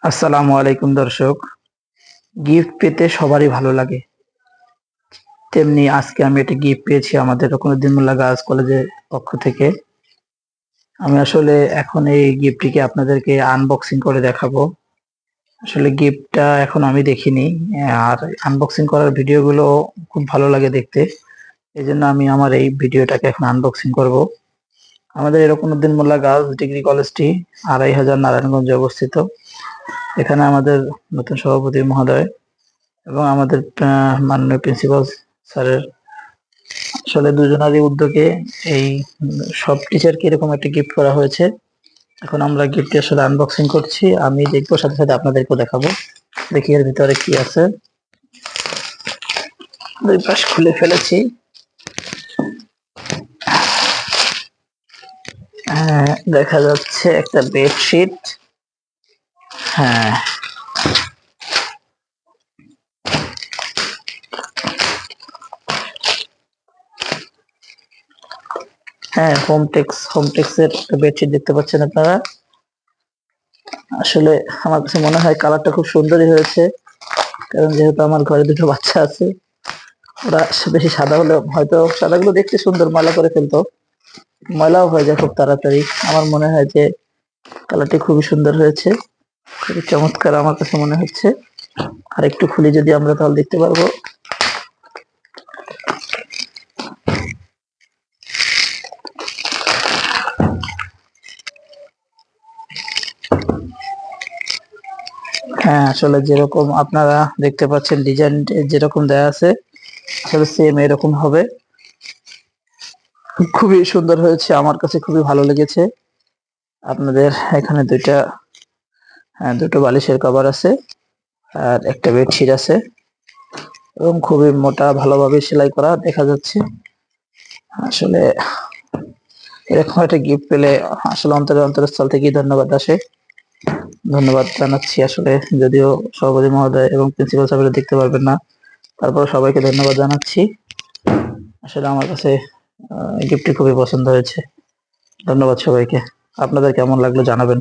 আসসালামু আলাইকুম দর্শক। গিফট পেতে সবারই ভালো লাগে, তেমনি আজকে আমি একটা গিফট পেয়েছি আমাদের রকমউদ্দিন গার্লস কলেজের পক্ষ থেকে। আমি আসলে এখন এই গিফটটিকে আপনাদেরকে আনবক্সিং করে দেখাবো। আসলে গিফটটা এখন আমি দেখিনি, আর আনবক্সিং করার ভিডিওগুলো খুব ভালো লাগে দেখতে। এই জন্য আমি আমার এই ভিডিওটাকে এখন আনবক্সিং করব। আমাদের এই রকমউদ্দিন গার্লস ডিগ্রি কলেজটি 2500 নারায়ণগঞ্জে অবস্থিত। এখানে আমাদের নতুন সভাপতি মহোদয় এবং আমাদের মাননীয় প্রিন্সিপাল স্যারের আসলে দুজনারই উদ্যোগে এই সব টিচারকে এরকম একটা গিফট করা হয়েছে। এখন আমরা গিফটটি আসলে আনবক্সিং করছি, আমি দেখবো, সাথে সাথে আপনাদেরকেও দেখাবো। দেখি এর ভিতরে কি আছে। দুই পাশ খুলে ফেলেছি। হ্যাঁ, দেখা যাচ্ছে একটা বেডশিট। হ্যাঁ, হ্যাঁ, হোমটেক্সের একটা বেডশিট দেখতে পাচ্ছেন আপনারা। আসলে আমার কাছে মনে হয় কালারটা খুব সুন্দরই হয়েছে, কারণ যেহেতু আমার ঘরে দুটো বাচ্চা আছে, ওরা বেশি সাদা হলে হয়তো সাদাগুলো দেখতে সুন্দর, ময়লা করে ফেলতো, ময়লাও হয়ে যায় খুব তাড়াতাড়ি। আমার মনে হয় যে কালারটি খুবই সুন্দর হয়েছে, খুবই চমৎকার আমার কাছে মনে হচ্ছে। আর একটু খুলে যদি আমরা তাহলে দেখতে পারবো। হ্যাঁ, আসলে যেরকম আপনারা দেখতে পাচ্ছেন ডিজাইন যেরকম দেয়া আছে, আসলে সেম এরকম হবে। খুবই সুন্দর হয়েছে, আমার কাছে খুবই ভালো লেগেছে। আপনাদের এখানে দুটো বালিশের কভার আছে, আর একটা বেডশিট আছে, এবং খুবই মোটা, ভালোভাবে সেলাই করা দেখা যাচ্ছে। আসলে এরকম একটা গিফট পেলে আসলে অন্তরস্থল থেকেই ধন্যবাদ আসে। ধন্যবাদ জানাচ্ছি আসলে, যদিও সভাপতি মহোদয় এবং প্রিন্সিপাল স্যার দেখতে পারবেন না, তারপর সবাইকে ধন্যবাদ জানাচ্ছি। আসলে আমার কাছে গিফটটি খুবই পছন্দ হয়েছে। ধন্যবাদ সবাইকে। আপনাদের কেমন লাগলো জানাবেন।